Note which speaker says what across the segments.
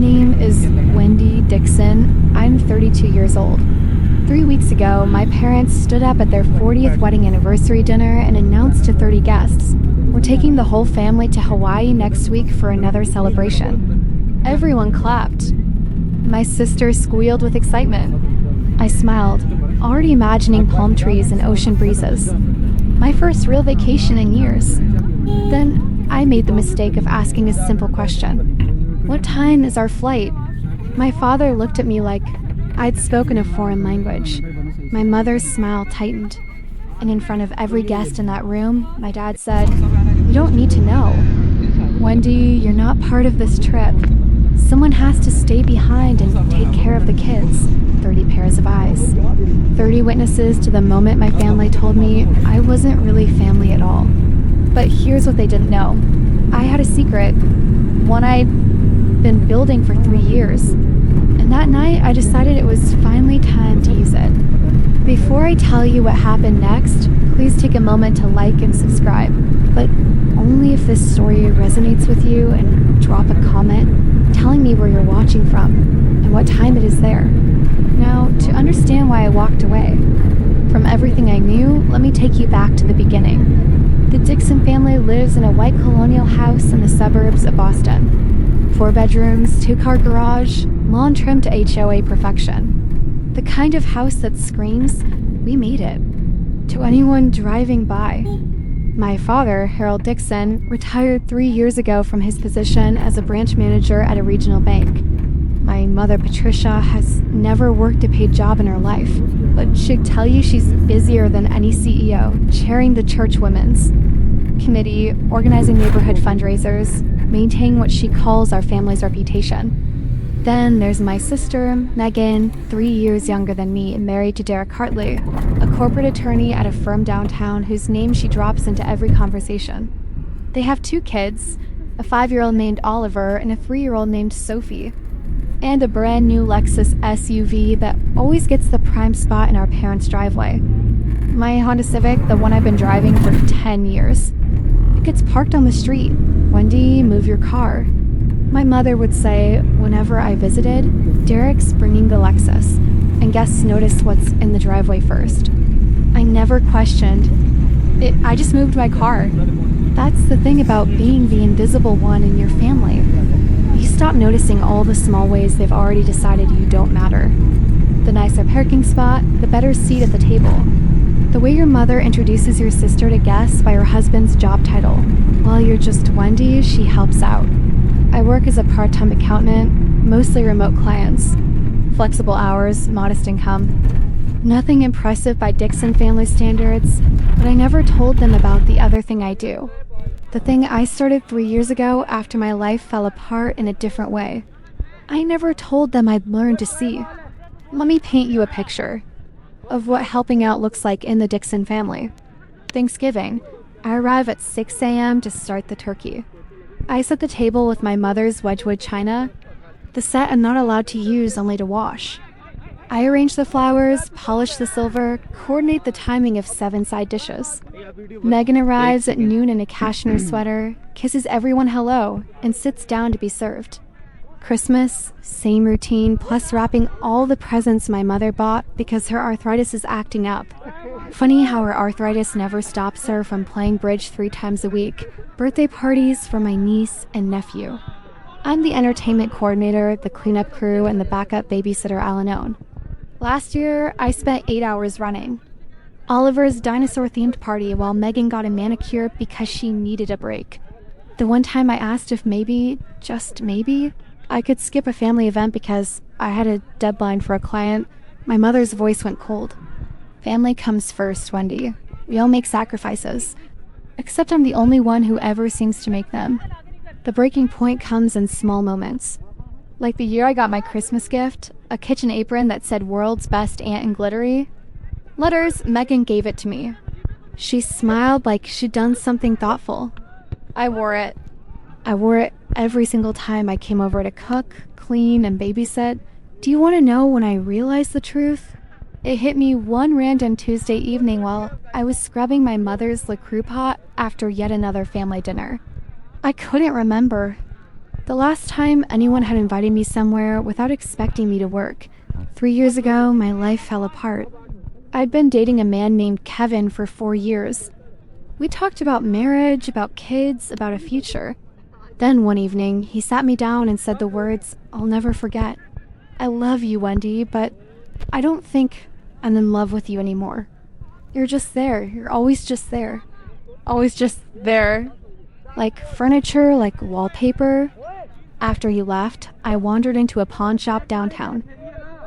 Speaker 1: name is Wendy Dixon. I'm 32 years old. 3 weeks ago, my parents stood up at their 40th wedding anniversary dinner and announced to 30 guests, "We're taking the whole family to Hawaii next week for another celebration." Everyone clapped. My sister squealed with excitement. I smiled, already imagining palm trees and ocean breezes. My first real vacation in years. Then I made the mistake of asking a simple question. "What time is our flight?" My father looked at me like I'd spoken a foreign language. My mother's smile tightened. And in front of every guest in that room, my dad said, "You don't need to know. Wendy, you're not part of this trip. Someone has to stay behind and take care of the kids." 30 pairs of eyes. 30 witnesses to the moment my family told me I wasn't really family at all. But here's what they didn't know. I had a secret, one I'd been building for 3 years. And that night, I decided it was finally time to use it. Before I tell you what happened next, please take a moment to like and subscribe. But only if this story resonates with you, and drop a comment telling me where you're watching from and what time it is there. Now, to understand why I walked away from everything I knew, let me take you back to the beginning. The Dixon family lives in a white colonial house in the suburbs of Boston. 4 bedrooms, 2-car garage, lawn trimmed to HOA perfection. The kind of house that screams, "We made it," to anyone driving by. My father, Harold Dixon, retired 3 years ago from his position as a branch manager at a regional bank. My mother, Patricia, has never worked a paid job in her life, but she'd tell you she's busier than any CEO, chairing the church women's committee, organizing neighborhood fundraisers, maintaining what she calls our family's reputation. Then there's my sister, Megan, 3 years younger than me, married to Derek Hartley, a corporate attorney at a firm downtown whose name she drops into every conversation. They have 2 kids, a 5-year-old named Oliver and a 3-year-old named Sophie, and a brand new Lexus SUV that always gets the prime spot in our parents' driveway. My Honda Civic, the one I've been driving for 10 years. It gets parked on the street. "Wendy, move your car." My mother would say, whenever I visited, "Derek's bringing the Lexus," and guests notice what's in the driveway first. I never questioned it. I just moved my car. That's the thing about being the invisible one in your family. You stop noticing all the small ways they've already decided you don't matter. The nicer parking spot, the better seat at the table. The way your mother introduces your sister to guests by her husband's job title. While you're just Wendy, she helps out. I work as a part-time accountant, mostly remote clients. Flexible hours, modest income. Nothing impressive by Dixon family standards, but I never told them about the other thing I do. The thing I started 3 years ago after my life fell apart in a different way. I never told them I'd learned to see. Let me paint you a picture of what helping out looks like in the Dixon family. Thanksgiving, I arrive at 6 a.m. to start the turkey. I set the table with my mother's Wedgwood china, the set I'm not allowed to use, only to wash. I arrange the flowers, polish the silver, coordinate the timing of 7 side dishes. Megan arrives at noon in a cashmere sweater, kisses everyone hello, and sits down to be served. Christmas, same routine, plus wrapping all the presents my mother bought because her arthritis is acting up. Funny how her arthritis never stops her from playing bridge 3 times a week. Birthday parties for my niece and nephew. I'm the entertainment coordinator, the cleanup crew, and the backup babysitter Al-Anon. Last year, I spent 8 hours running Oliver's dinosaur-themed party while Megan got a manicure because she needed a break. The one time I asked if maybe, just maybe, I could skip a family event because I had a deadline for a client, my mother's voice went cold. Family comes first, Wendy. We all make sacrifices. Except I'm the only one who ever seems to make them. The breaking point comes in small moments. Like the year I got my Christmas gift, a kitchen apron that said "World's Best Aunt" in glittery. Letters, Megan gave it to me. She smiled like she'd done something thoughtful. I wore it. I wore it every single time I came over to cook, clean, and babysit. Do you want to know when I realized the truth? It hit me one random Tuesday evening while I was scrubbing my mother's LaCroix pot after yet another family dinner. I couldn't remember. The last time anyone had invited me somewhere without expecting me to work. 3 years ago, my life fell apart. I'd been dating a man named Kevin for 4 years. We talked about marriage, about kids, about a future. Then one evening, he sat me down and said the words I'll never forget. I love you, Wendy, but I don't think I'm in love with you anymore. You're just there. You're always just there. Always just there. Like furniture, like wallpaper. After he left, I wandered into a pawn shop downtown.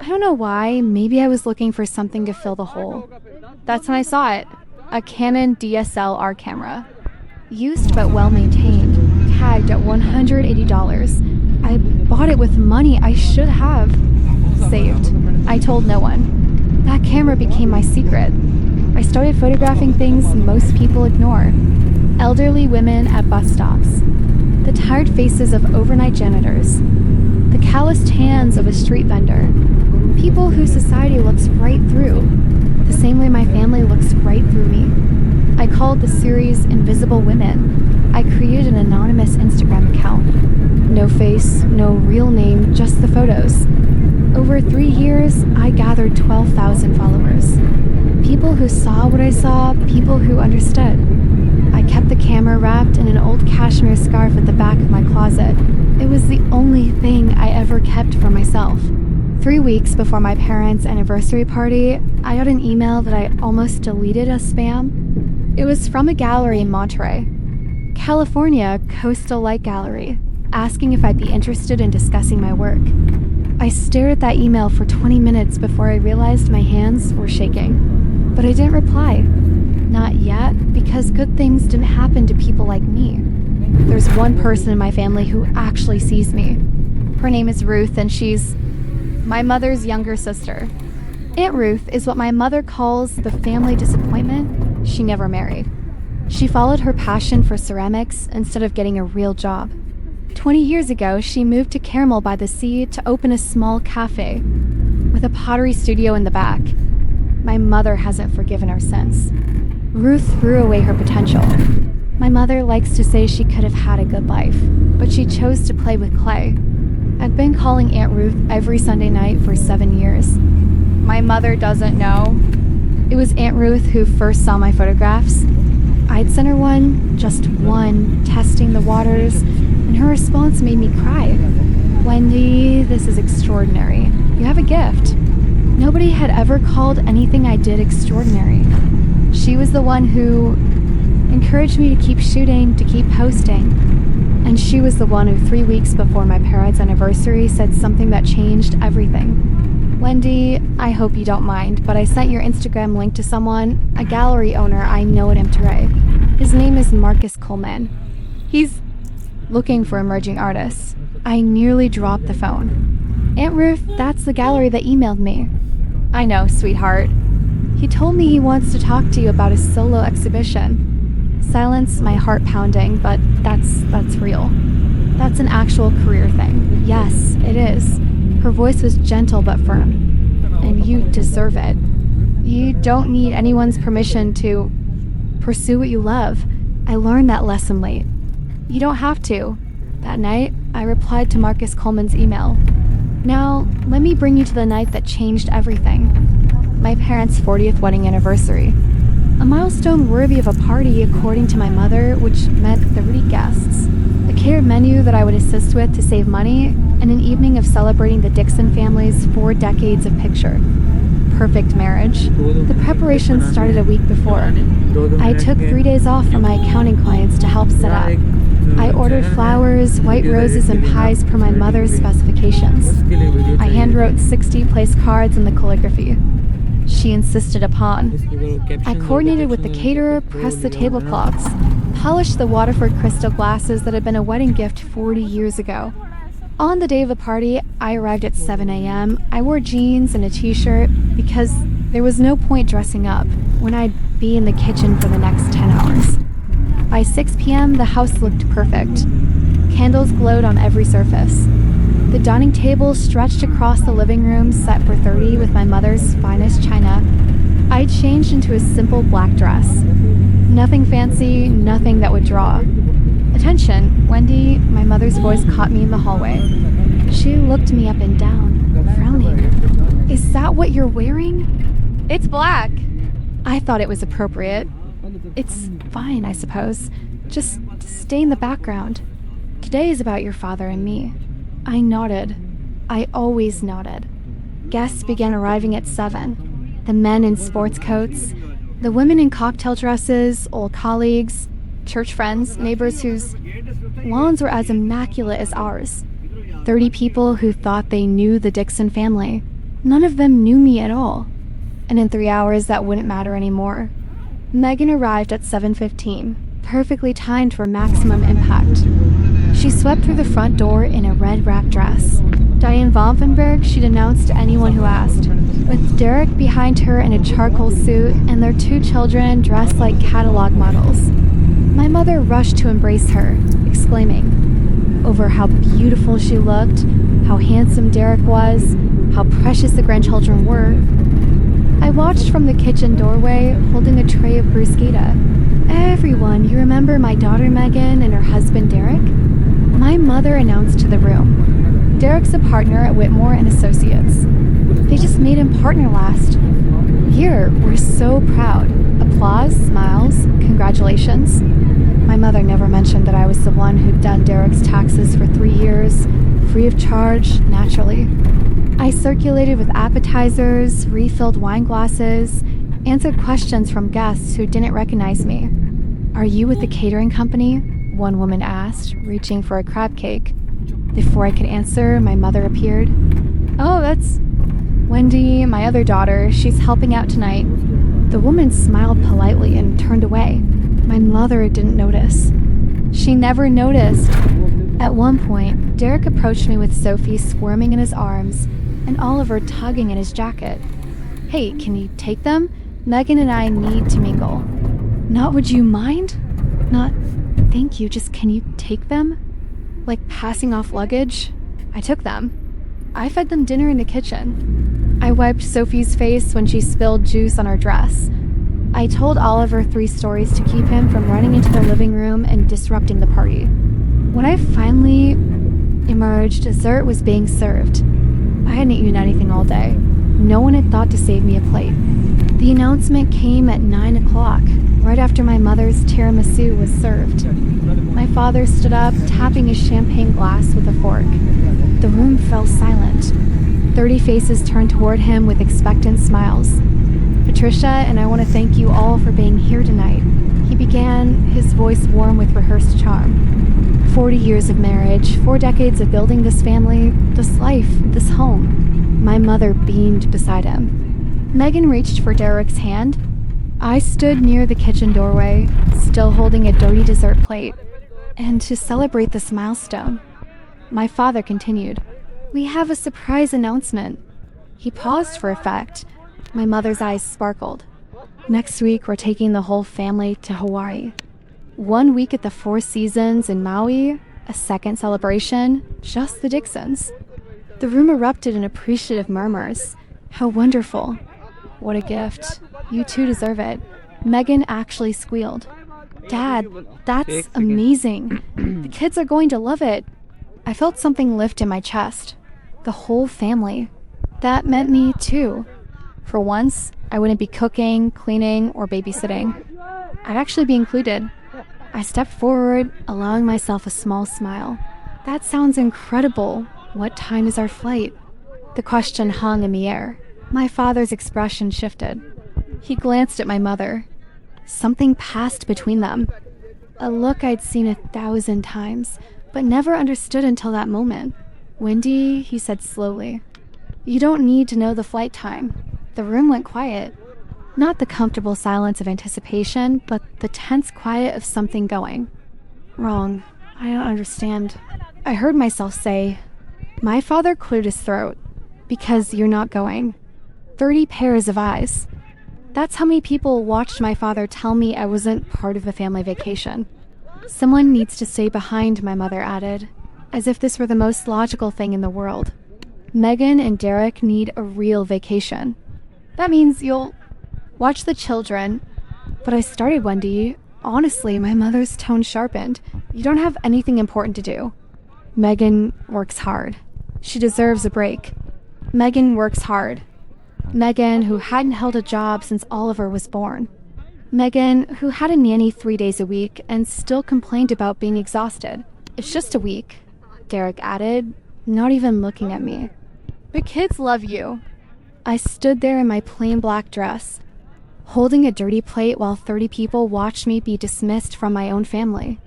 Speaker 1: I don't know why, maybe I was looking for something to fill the hole. That's when I saw it. A Canon DSLR camera. Used but well maintained, tagged at $180. I bought it with money I should have saved. I told no one. That camera became my secret. I started photographing things most people ignore. Elderly women at bus stops. The tired faces of overnight janitors. The calloused hands of a street vendor. People whose society looks right through, the same way my family looks right through me. I called the series Invisible Women. I created an anonymous Instagram account. No face, no real name, just the photos. Over 3 years, I gathered 12,000 followers. People who saw what I saw, people who understood. I kept the camera wrapped in an old cashmere scarf at the back of my closet. It was the only thing I ever kept for myself. 3 weeks before my parents' anniversary party, I got an email that I almost deleted as spam. It was from a gallery in Monterey, California, Coastal Light Gallery, asking if I'd be interested in discussing my work. I stared at that email for 20 minutes before I realized my hands were shaking. But I didn't reply. Not yet, because good things didn't happen to people like me. There's one person in my family who actually sees me. Her name is Ruth, and she's my mother's younger sister. Aunt Ruth is what my mother calls the family disappointment she never married. She followed her passion for ceramics instead of getting a real job. 20 years ago, she moved to Carmel by the Sea to open a small cafe with a pottery studio in the back. My mother hasn't forgiven her since. Ruth threw away her potential. My mother likes to say she could have had a good life, but she chose to play with clay. I've been calling Aunt Ruth every Sunday night for 7 years. My mother doesn't know. It was Aunt Ruth who first saw my photographs. I'd sent her one, just one, testing the waters, and her response made me cry. Wendy, this is extraordinary. You have a gift. Nobody had ever called anything I did extraordinary. She was the one who encouraged me to keep shooting, to keep posting. And she was the one who 3 weeks before my parents' anniversary said something that changed everything. Wendy, I hope you don't mind, but I sent your Instagram link to someone, a gallery owner I know at Monterey. His name is Marcus Coleman. He's looking for emerging artists. I nearly dropped the phone. Aunt Ruth, that's the gallery that emailed me. I know, sweetheart. He told me he wants to talk to you about his solo exhibition. Silence, my heart pounding, but that's real. That's an actual career thing. Yes, it is. Her voice was gentle but firm. And you deserve it. You don't need anyone's permission to pursue what you love. I learned that lesson late. You don't have to. That night, I replied to Marcus Coleman's email. Now, let me bring you to the night that changed everything. My parents' 40th wedding anniversary. A milestone worthy of a party, according to my mother, which meant 30 guests. A catered menu that I would assist with to save money, and an evening of celebrating the Dixon family's 4 decades of picture. Perfect marriage. The preparations started a week before. I took 3 days off from my accounting clients to help set up. I ordered flowers, white roses, and pies per my mother's specifications. I handwrote 60 place cards in the calligraphy she insisted upon. I coordinated with the caterer, pressed the tablecloths, polished the Waterford crystal glasses that had been a wedding gift 40 years ago. On the day of the party, I arrived at 7 a.m. I wore jeans and a t-shirt because there was no point dressing up when I'd be in the kitchen for the next 10 hours. By 6 p.m., the house looked perfect. Candles glowed on every surface. The dining table stretched across the living room, set for 30 with my mother's finest china. I changed into a simple black dress. Nothing fancy, nothing that would draw. "Attention, Wendy," my mother's voice caught me in the hallway. She looked me up and down, frowning. "Is that what you're wearing?" "It's black." I thought it was appropriate. "It's fine, I suppose. Just stay in the background. Today is about your father and me." I nodded. I always nodded. Guests began arriving at 7. The men in sports coats, the women in cocktail dresses, old colleagues, church friends, neighbors whose lawns were as immaculate as ours. 30 people who thought they knew the Dixon family. None of them knew me at all. And in 3 hours, that wouldn't matter anymore. Megan arrived at 7:15, perfectly timed for maximum impact. She swept through the front door in a red wrap dress. Diane Vovenberg, she'd announced to anyone who asked, with Derek behind her in a charcoal suit and their 2 children dressed like catalog models. My mother rushed to embrace her, exclaiming over how beautiful she looked, how handsome Derek was, how precious the grandchildren were. I watched from the kitchen doorway, holding a tray of bruschetta. "Everyone, you remember my daughter Megan and her husband Derek?" My mother announced to the room. "Derek's a partner at Whitmore and Associates. They just made him partner last year. We're so proud." Applause, smiles, congratulations. My mother never mentioned that I was the one who'd done Derek's taxes for 3 years, free of charge, naturally. I circulated with appetizers, refilled wine glasses, answered questions from guests who didn't recognize me. "Are you with the catering company?" one woman asked, reaching for a crab cake. Before I could answer, my mother appeared. "Oh, that's Wendy, my other daughter. She's helping out tonight." The woman smiled politely and turned away. My mother didn't notice. She never noticed. At one point, Derek approached me with Sophie squirming in his arms and Oliver tugging at his jacket. "Hey, can you take them? Megan and I need to mingle." "Not would you mind?" "Not, thank you, just can you take them?" Like passing off luggage? I took them. I fed them dinner in the kitchen. I wiped Sophie's face when she spilled juice on her dress. I told Oliver 3 stories to keep him from running into the living room and disrupting the party. When I finally emerged, dessert was being served. I hadn't eaten anything all day. No one had thought to save me a plate. The announcement came at 9 o'clock, right after my mother's tiramisu was served. My father stood up, tapping his champagne glass with a fork. The room fell silent. 30 faces turned toward him with expectant smiles. "Patricia, and I want to thank you all for being here tonight," he began, his voice warm with rehearsed charm. 40 years of marriage, 4 decades of building this family, this life, this home. My mother beamed beside him. Megan reached for Derek's hand. I stood near the kitchen doorway, still holding a dirty dessert plate. And to celebrate this milestone, my father continued, "We have a surprise announcement." He paused for effect. My mother's eyes sparkled. "Next week, we're taking the whole family to Hawaii. 1 week at the Four Seasons in Maui, a second celebration, just the Dixons." The room erupted in appreciative murmurs. "How wonderful. What a gift. You two deserve it." Megan actually squealed. "Dad, that's amazing. The kids are going to love it." I felt something lift in my chest. The whole family. That meant me too. For once, I wouldn't be cooking, cleaning, or babysitting. I'd actually be included. I stepped forward, allowing myself a small smile. "That sounds incredible. What time is our flight?" The question hung in the air. My father's expression shifted. He glanced at my mother. Something passed between them. A look I'd seen 1,000 times, but never understood until that moment. "Wendy," he said slowly, "you don't need to know the flight time." The room went quiet. Not the comfortable silence of anticipation, but the tense quiet of something going wrong. "I don't understand." I heard myself say. My father cleared his throat. "Because you're not going." 30 pairs of eyes. That's how many people watched my father tell me I wasn't part of the family vacation. "Someone needs to stay behind," my mother added, as if this were the most logical thing in the world. "Megan and Derek need a real vacation." "That means you'll watch the children." But I started, Wendy. Honestly, my mother's tone sharpened. You don't have anything important to do. Megan works hard. She deserves a break. Megan works hard. Megan, who hadn't held a job since Oliver was born. Megan, who had a nanny 3 days a week and still complained about being exhausted. It's just a week, Derek added, not even looking at me. The kids love you. I stood there in my plain black dress, holding a dirty plate while 30 people watched me be dismissed from my own family.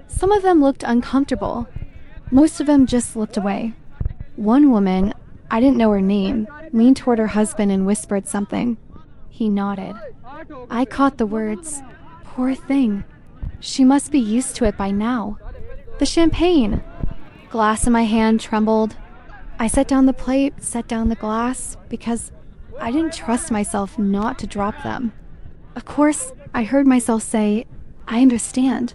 Speaker 1: Some of them looked uncomfortable. Most of them just looked away. One woman, I didn't know her name, leaned toward her husband and whispered something. He nodded. I caught the words, "Poor thing. She must be used to it by now." The champagne! Glass in my hand trembled. I set down the plate, set down the glass, because I didn't trust myself not to drop them. Of course, I heard myself say, "I understand."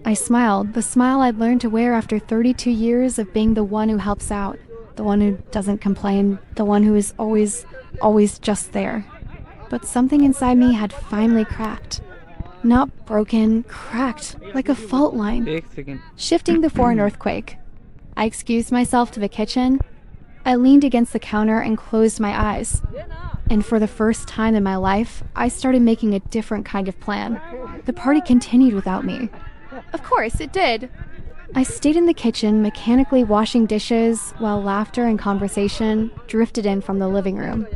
Speaker 1: I smiled, the smile I'd learned to wear after 32 years of being the one who helps out, the one who doesn't complain, the one who is always just there. But something inside me had finally cracked. Not broken, cracked, like a fault line, shifting before an earthquake. I excused myself to the kitchen. I leaned against the counter and closed my eyes. And for the first time in my life, I started making a different kind of plan. The party continued without me. Of course, it did. I stayed in the kitchen, mechanically washing dishes, while laughter and conversation drifted in from the living room.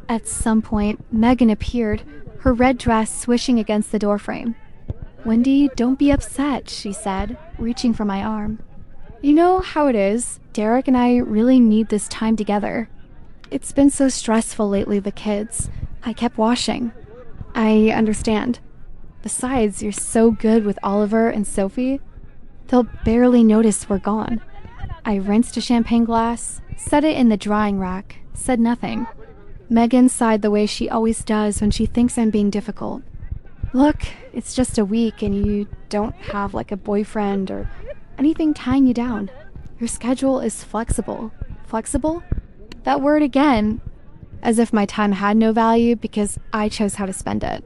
Speaker 1: At some point, Megan appeared, her red dress swishing against the doorframe. "Wendy, don't be upset," she said, reaching for my arm. "You know how it is. Derek and I really need this time together. It's been so stressful lately, the kids. I kept washing. I understand. Besides, you're so good with Oliver and Sophie. They'll barely notice we're gone." I rinsed a champagne glass, set it in the drying rack, said nothing. Megan sighed the way she always does when she thinks I'm being difficult. "Look, it's just a week and you don't have like a boyfriend or anything tying you down. Your schedule is flexible." Flexible? That word again, as if my time had no value because I chose how to spend it.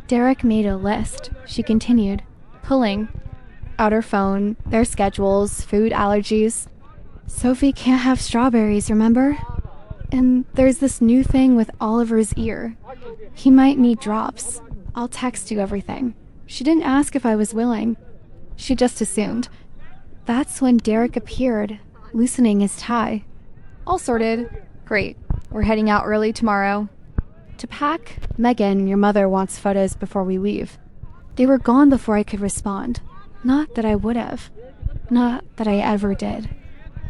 Speaker 1: Derek made a list, she continued, pulling out her phone, their schedules, food allergies. "Sophie can't have strawberries, remember? And there's this new thing with Oliver's ear. He might need drops. I'll text you everything." She didn't ask if I was willing. She just assumed. That's when Derek appeared, loosening his tie. "All sorted. Great. We're heading out early tomorrow." To pack, "Megan, your mother wants photos before we leave." They were gone before I could respond. Not that I would have. Not that I ever did.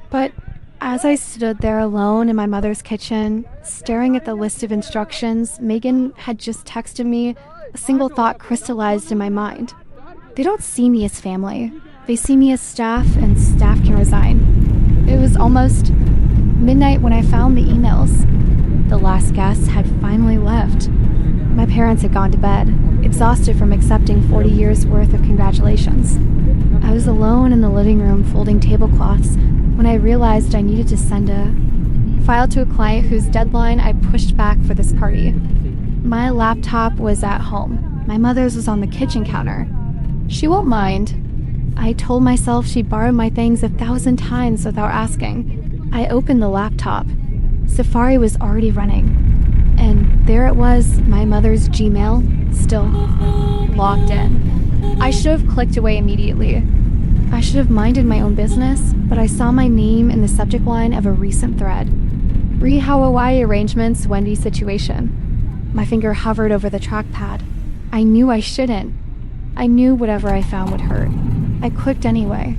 Speaker 1: But as I stood there alone in my mother's kitchen, staring at the list of instructions Megan had just texted me, a single thought crystallized in my mind. They don't see me as family. They see me as staff, and staff can resign. It was almost midnight when I found the emails. The last guests had finally left. My parents had gone to bed, exhausted from accepting 40 years' worth of congratulations. I was alone in the living room folding tablecloths when I realized I needed to send a file to a client whose deadline I pushed back for this party. My laptop was at home. My mother's was on the kitchen counter. She won't mind. I told myself she'd borrowed my things 1,000 times without asking. I opened the laptop. Safari was already running. And there it was, my mother's Gmail, still logged in. I should have clicked away immediately. I should have minded my own business, but I saw my name in the subject line of a recent thread. Re-Hawaii arrangements, Wendy situation. My finger hovered over the trackpad. I knew I shouldn't. I knew whatever I found would hurt. I clicked anyway.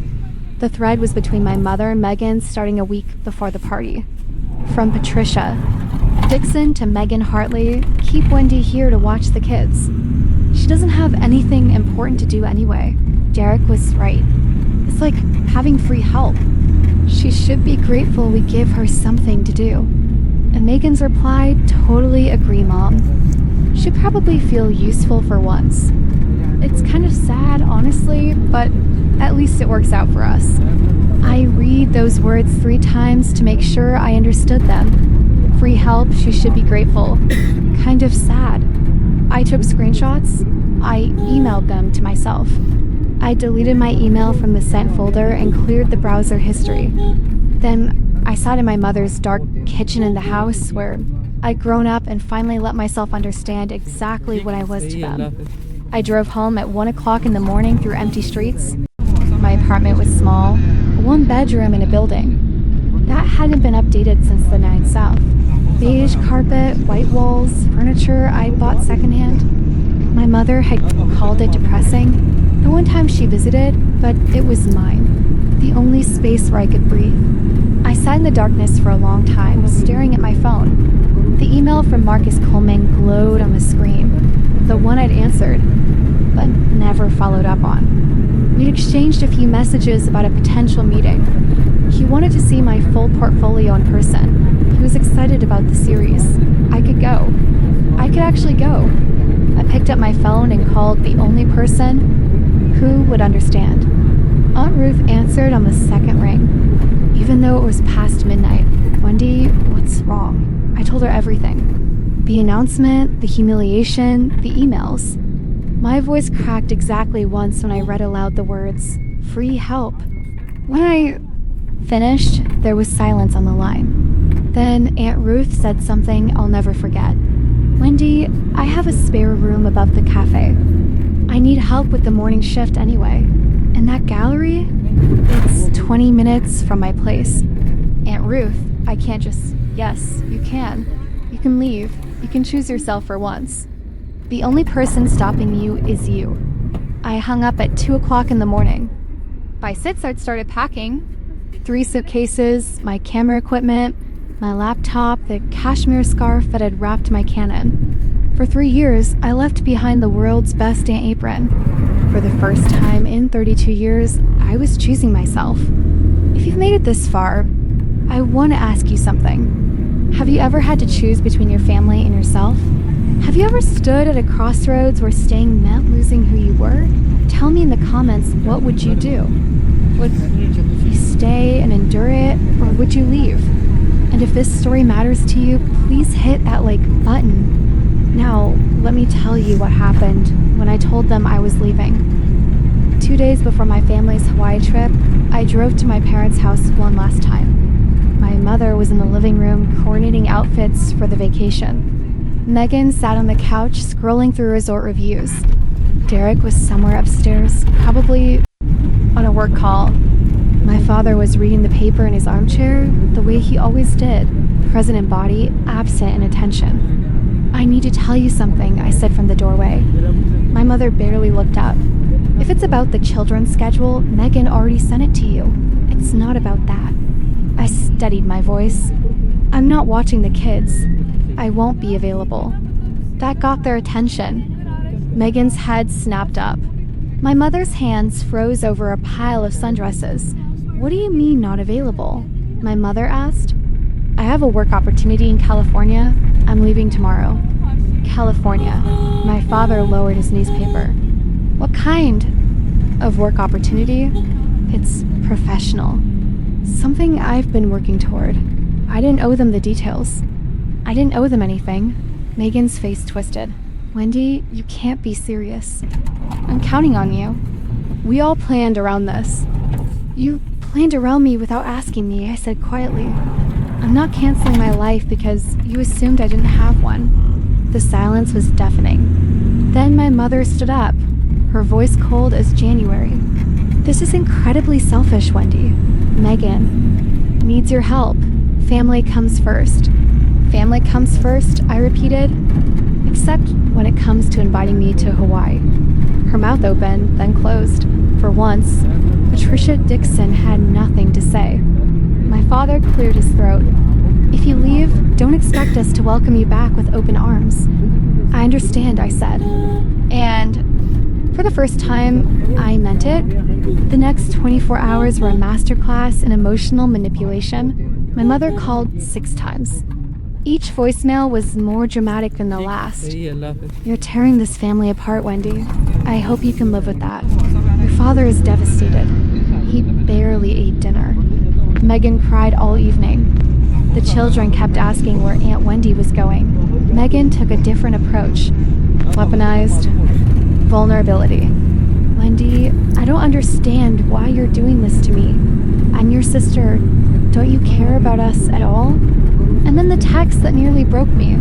Speaker 1: The thread was between my mother and Megan starting a week before the party. From Patricia. "Dixon to Megan Hartley, keep Wendy here to watch the kids. She doesn't have anything important to do anyway." Derek was right. It's like having free help. She should be grateful we give her something to do. And Megan's reply, "Totally agree, Mom. She'd probably feel useful for once." It's kind of sad, honestly, but at least it works out for us. I read those words 3 times to make sure I understood them. Free help, she should be grateful. Kind of sad. I took screenshots. I emailed them to myself. I deleted my email from the sent folder and cleared the browser history. Then I sat in my mother's dark kitchen in the house where I'd grown up and finally let myself understand exactly what I was to them. I drove home at 1 o'clock in the morning through empty streets. My apartment was small, a one bedroom in a building. That hadn't been updated since the 9 South. Beige carpet, white walls, furniture I bought secondhand. My mother had called it depressing. The one time she visited, but it was mine. The only space where I could breathe. I sat in the darkness for a long time, staring at my phone. The email from Marcus Coleman glowed on the screen. The one I'd answered, but never followed up on. We'd exchanged a few messages about a potential meeting. He wanted to see my full portfolio in person. He was excited about the series. I could go. I could actually go. I picked up my phone and called the only person who would understand. Aunt Ruth answered on the second ring. Even though it was past midnight. Wendy, what's wrong? I told her everything. The announcement, the humiliation, the emails. My voice cracked exactly once when I read aloud the words, "Free help." When I finished, there was silence on the line. Then Aunt Ruth said something I'll never forget. "Wendy, I have a spare room above the cafe. I need help with the morning shift anyway. And that gallery? It's 20 minutes from my place." "Aunt Ruth, I can't just..." "Yes, you can. You can leave. You can choose yourself for once. The only person stopping you is you." I hung up at 2 o'clock in the morning. By 6, I'd started packing. 3 suitcases, my camera equipment, my laptop, the cashmere scarf that had wrapped my Canon. For 3 years, I left behind the world's best Aunt Apron. For the first time in 32 years, I was choosing myself. If you've made it this far, I want to ask you something. Have you ever had to choose between your family and yourself? Have you ever stood at a crossroads where staying meant losing who you were? Tell me in the comments, what would you do? Would you stay and endure it, or would you leave? And if this story matters to you, please hit that like button. Now, let me tell you what happened when I told them I was leaving. 2 days before my family's Hawaii trip, I drove to my parents' house one last time. My mother was in the living room coordinating outfits for the vacation. Megan sat on the couch scrolling through resort reviews. Derek was somewhere upstairs, probably on a work call. My father was reading the paper in his armchair the way he always did, present in body, absent in attention. "I need to tell you something," I said from the doorway. My mother barely looked up. "If it's about the children's schedule, Megan already sent it to you. It's not about that." I steadied my voice. "I'm not watching the kids. I won't be available." That got their attention. Megan's head snapped up. My mother's hands froze over a pile of sundresses. "What do you mean not available?" my mother asked. "I have a work opportunity in California. I'm leaving tomorrow." "California." My father lowered his newspaper. "What kind of work opportunity?" "It's professional. Something I've been working toward." I didn't owe them the details. I didn't owe them anything. Megan's face twisted. "Wendy, you can't be serious. I'm counting on you. We all planned around this." "You planned around me without asking me," I said quietly. "I'm not canceling my life because you assumed I didn't have one." The silence was deafening. Then my mother stood up, her voice cold as January. "This is incredibly selfish, Wendy. Megan needs your help. Family comes first." "Family comes first," I repeated. "Except when it comes to inviting me to Hawaii." Her mouth opened, then closed. For once, Patricia Dixon had nothing to say. My father cleared his throat. "If you leave, don't expect us to welcome you back with open arms." "I understand," I said. And for the first time, I meant it. The next 24 hours were a masterclass in emotional manipulation. My mother called 6 times. Each voicemail was more dramatic than the last. "You're tearing this family apart, Wendy. I hope you can live with that. Your father is devastated. He barely ate dinner. Megan cried all evening. The children kept asking where Aunt Wendy was going. Megan took a different approach. Weaponized vulnerability. Wendy, I don't understand why you're doing this to me. I'm your sister. Don't you care about us at all? And then the text that nearly broke me.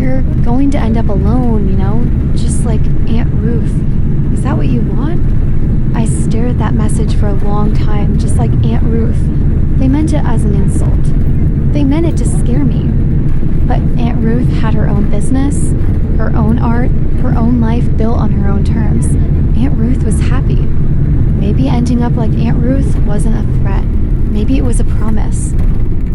Speaker 1: You're going to end up alone, just like Aunt Ruth. Is that what you want? I stared at that message for a long time, just like Aunt Ruth. They meant it as an insult. They meant it to scare me. But Aunt Ruth had her own business, her own art, her own life built on her own terms. Aunt Ruth was happy. Maybe ending up like Aunt Ruth wasn't a threat. Maybe it was a promise.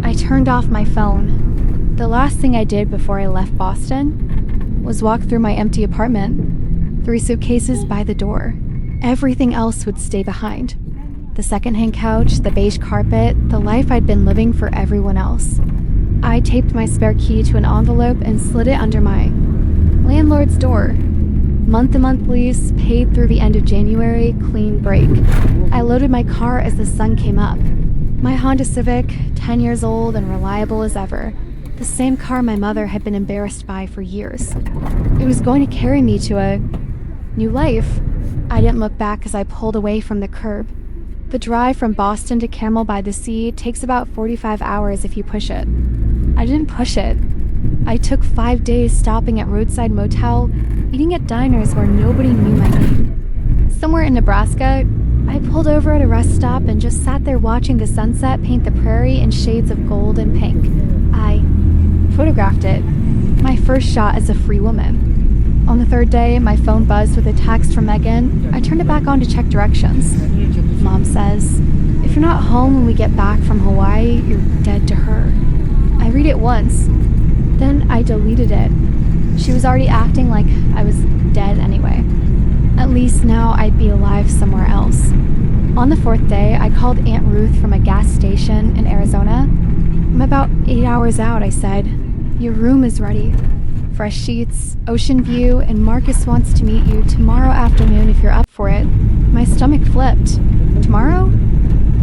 Speaker 1: I turned off my phone. The last thing I did before I left Boston was walk through my empty apartment. 3 suitcases by the door. Everything else would stay behind. The secondhand couch, the beige carpet, the life I'd been living for everyone else. I taped my spare key to an envelope and slid it under my landlord's door. Month-to-month lease, paid through the end of January, clean break. I loaded my car as the sun came up. My Honda Civic, 10 years old and reliable as ever. The same car my mother had been embarrassed by for years. It was going to carry me to a new life. I didn't look back as I pulled away from the curb. The drive from Boston to Carmel by the Sea takes about 45 hours if you push it. I didn't push it. I took 5 days stopping at roadside motel, eating at diners where nobody knew my name. Somewhere in Nebraska, I pulled over at a rest stop and just sat there watching the sunset paint the prairie in shades of gold and pink. I photographed it. My first shot as a free woman. On the 3rd day, my phone buzzed with a text from Megan. I turned it back on to check directions. Mom says, "If you're not home when we get back from Hawaii, you're dead to her." I read it once. Then I deleted it. She was already acting like I was dead anyway. At least now I'd be alive somewhere else. On the 4th day, I called Aunt Ruth from a gas station in Arizona. "I'm about 8 hours out," I said. "Your room is ready. Fresh sheets, ocean view, and Marcus wants to meet you tomorrow afternoon if you're up for it." My stomach flipped. "Tomorrow?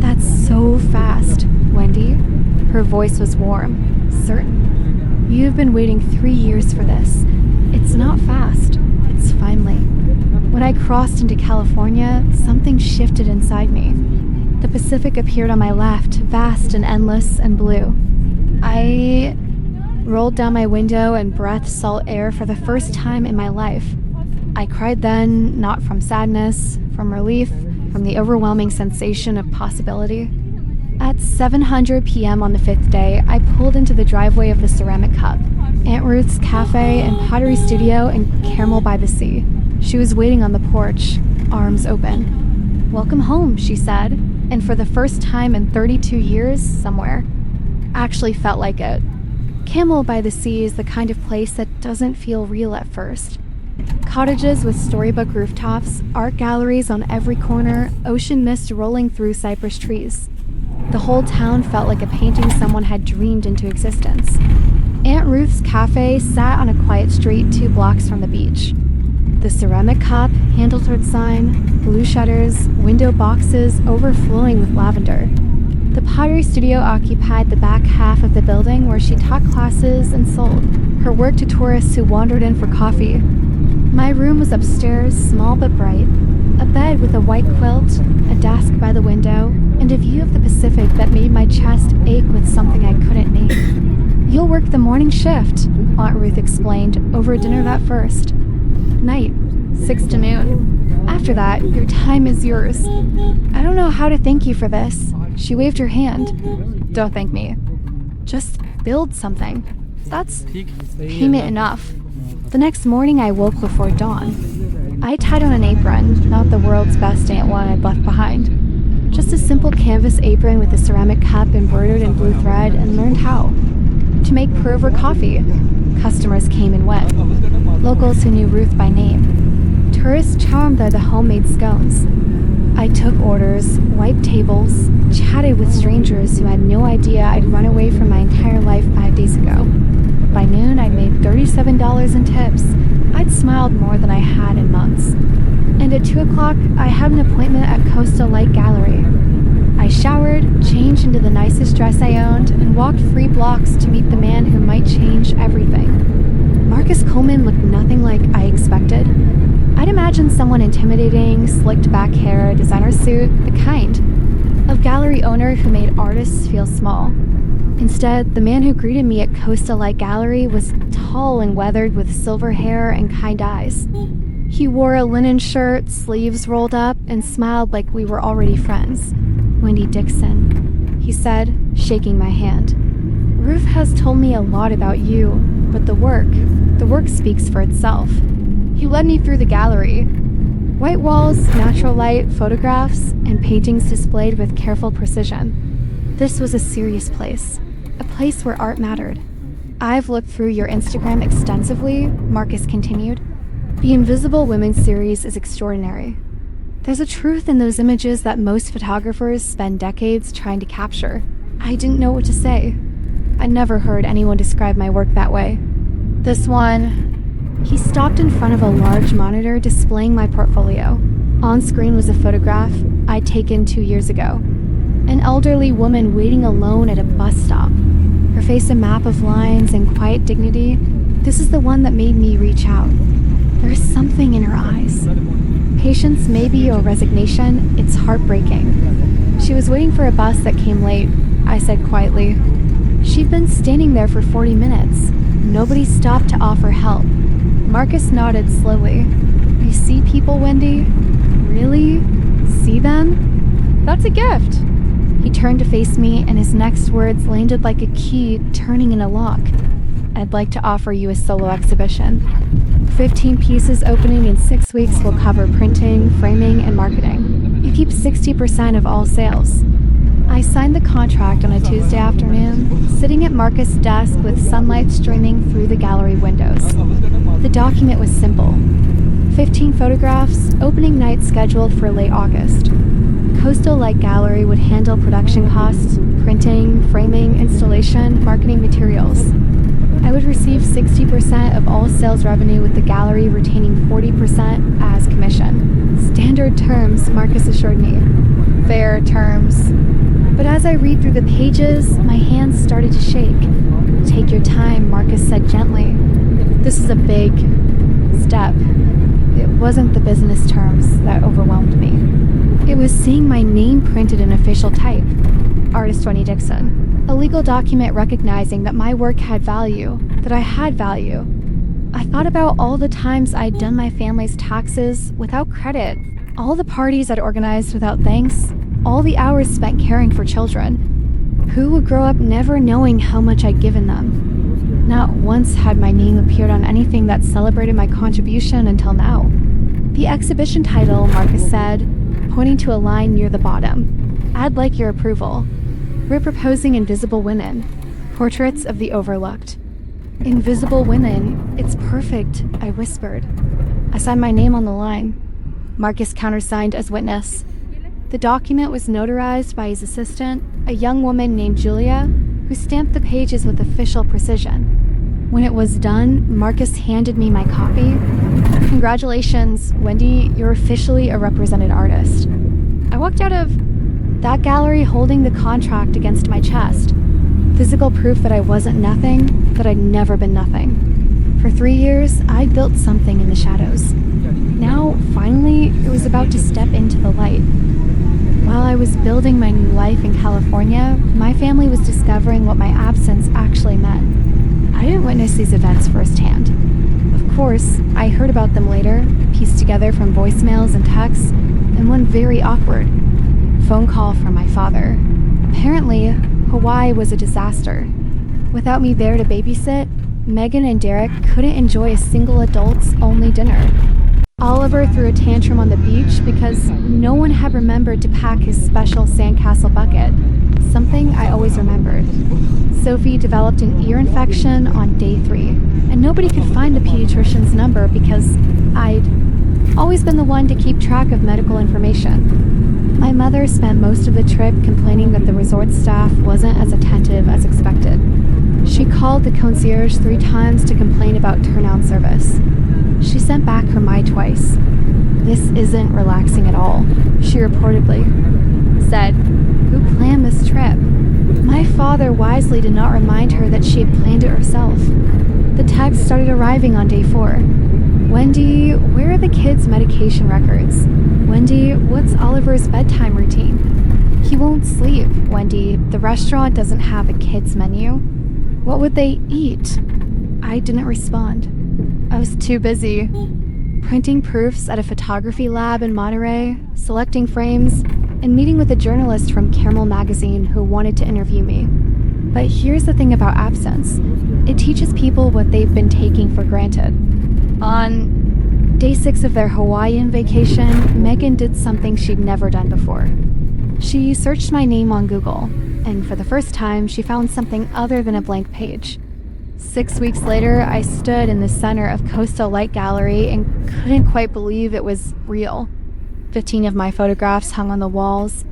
Speaker 1: That's so fast, Wendy." Her voice was warm, certain. "You've been waiting 3 years for this. It's not fast. It's finally." When I crossed into California, something shifted inside me. The Pacific appeared on my left, vast and endless and blue. I rolled down my window and breathed salt air for the first time in my life. I cried then, not from sadness, from relief, from the overwhelming sensation of possibility. At 7:00 p.m. on the 5th day, I pulled into the driveway of the Ceramic Cup, Aunt Ruth's Cafe and Pottery Studio in Carmel by the Sea. She was waiting on the porch, arms open. "Welcome home," she said, and for the first time in 32 years, somewhere. Actually felt like it. Carmel by the Sea is the kind of place that doesn't feel real at first. Cottages with storybook rooftops, art galleries on every corner, ocean mist rolling through cypress trees. The whole town felt like a painting someone had dreamed into existence. Aunt Ruth's Cafe sat on a quiet street 2 blocks from the beach. The Ceramic Cup, handle-turret sign, blue shutters, window boxes overflowing with lavender. The Pottery Studio occupied the back half of the building where she taught classes and sold her work to tourists who wandered in for coffee. My room was upstairs, small but bright. A bed with a white quilt, a desk by the window, and a view of the Pacific that made my chest ache with something I couldn't name. "You'll work the morning shift," Aunt Ruth explained, over dinner that first. "Night, 6 to noon. After that, your time is yours." "I don't know how to thank you for this." She waved her hand. "Don't thank me. Just build something. That's payment enough." The next morning, I woke before dawn. I tied on an apron, not the world's best aunt one I'd left behind. Just a simple canvas apron with a ceramic cup embroidered in blue thread, and learned how to make pour-over coffee. Customers came and went. Locals who knew Ruth by name. Tourists charmed by the homemade scones. I took orders, wiped tables, chatted with strangers who had no idea I'd run away from my entire life 5 days ago. By noon, I'd made $37 in tips. I'd smiled more than I had in months. And at 2 o'clock, I had an appointment at Coastal Light Gallery. I showered, changed into the nicest dress I owned, and walked 3 blocks to meet the man who might change everything. Marcus Coleman looked nothing like I expected. I'd imagine someone intimidating, slicked back hair, designer suit, the kind of gallery owner who made artists feel small. Instead, the man who greeted me at Costa Light Gallery was tall and weathered with silver hair and kind eyes. He wore a linen shirt, sleeves rolled up, and smiled like we were already friends. "Wendy Dixon," he said, shaking my hand. "Ruth has told me a lot about you, but the work speaks for itself." He led me through the gallery. White walls, natural light, photographs, and paintings displayed with careful precision. This was a serious place, a place where art mattered. "I've looked through your Instagram extensively," Marcus continued. "The Invisible Women series is extraordinary. There's a truth in those images that most photographers spend decades trying to capture." I didn't know what to say. I never heard anyone describe my work that way. "This one..." He stopped in front of a large monitor displaying my portfolio. On screen was a photograph I'd taken 2 years ago. An elderly woman waiting alone at a bus stop. Her face a map of lines and quiet dignity. This is the one that made me reach out. There's something in her eyes. Patience maybe, or resignation. It's heartbreaking. "She was waiting for a bus that came late," I said quietly. "She'd been standing there for 40 minutes. Nobody stopped to offer help." Marcus nodded slowly. "You see people, Wendy? Really? See them? That's a gift." He turned to face me, and his next words landed like a key turning in a lock. "I'd like to offer you a solo exhibition. 15 pieces opening in 6 weeks will cover printing, framing, and marketing. You keep 60% of all sales." I signed the contract on a Tuesday afternoon, sitting at Marcus' desk with sunlight streaming through the gallery windows. The document was simple. 15 photographs, opening night scheduled for late August. Coastal Light Gallery would handle production costs, printing, framing, installation, marketing materials. I would receive 60% of all sales revenue, with the gallery retaining 40% as commission. "Standard terms," Marcus assured me. "Fair terms." But as I read through the pages, my hands started to shake. "Take your time," Marcus said gently. This is a big step. It wasn't the business terms that overwhelmed me. It was seeing my name printed in official type. Artist Wendy Dixon. A legal document recognizing that my work had value, that I had value. I thought about all the times I'd done my family's taxes without credit, all the parties I'd organized without thanks, all the hours spent caring for children. Who would grow up never knowing how much I'd given them? Not once had my name appeared on anything that celebrated my contribution until now. "The exhibition title," Marcus said, pointing to a line near the bottom. "I'd like your approval. We're proposing Invisible Women, portraits of the overlooked." "Invisible Women, it's perfect," I whispered. I signed my name on the line. Marcus countersigned as witness. The document was notarized by his assistant, a young woman named Julia, who stamped the pages with official precision. When it was done, Marcus handed me my copy. "Congratulations, Wendy, you're officially a represented artist." I walked out of that gallery holding the contract against my chest. Physical proof that I wasn't nothing, that I'd never been nothing. For 3 years, I'd built something in the shadows. Now, finally, it was about to step into the light. While I was building my new life in California, my family was discovering what my absence actually meant. I didn't witness these events firsthand. Of course, I heard about them later, pieced together from voicemails and texts, and one very awkward phone call from my father. Apparently, Hawaii was a disaster. Without me there to babysit, Megan and Derek couldn't enjoy a single adults-only dinner. Oliver threw a tantrum on the beach because no one had remembered to pack his special sandcastle bucket, something I always remembered. Sophie developed an ear infection on day 3, and nobody could find the pediatrician's number because I'd always been the one to keep track of medical information. My mother spent most of the trip complaining that the resort staff wasn't as attentive as expected. She called the concierge 3 times to complain about turnout service. She sent back her My twice. "This isn't relaxing at all," she reportedly said. Who planned this trip? My father wisely did not remind her that she had planned it herself. The text started arriving on day 4. Wendy, where are the kids' medication records? Wendy, what's Oliver's bedtime routine? He won't sleep, Wendy. The restaurant doesn't have a kids' menu. What would they eat? I didn't respond. I was too busy. Printing proofs at a photography lab in Monterey, selecting frames, and meeting with a journalist from Caramel magazine who wanted to interview me. But here's the thing about absence. It teaches people what they've been taking for granted. On day 6 of their Hawaiian vacation, Megan did something she'd never done before. She searched my name on Google, and for the first time, she found something other than a blank page. 6 weeks later, I stood in the center of Coastal Light Gallery and couldn't quite believe it was real. 15 of my photographs hung on the walls,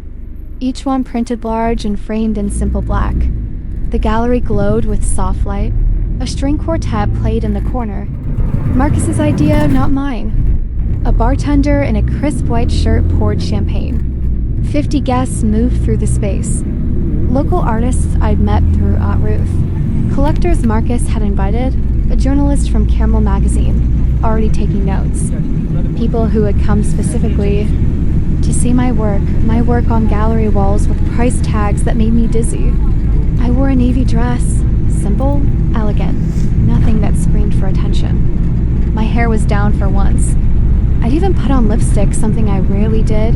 Speaker 1: each one printed large and framed in simple black. The gallery glowed with soft light. A string quartet played in the corner. Marcus's idea, not mine. A bartender in a crisp white shirt poured champagne. 50 guests moved through the space. Local artists I'd met through Aunt Ruth. Collectors Marcus had invited, a journalist from Caramel magazine, already taking notes. People who had come specifically to see my work on gallery walls with price tags that made me dizzy. I wore a navy dress, simple, elegant, nothing that screamed for attention. My hair was down for once. I'd even put on lipstick, something I rarely did.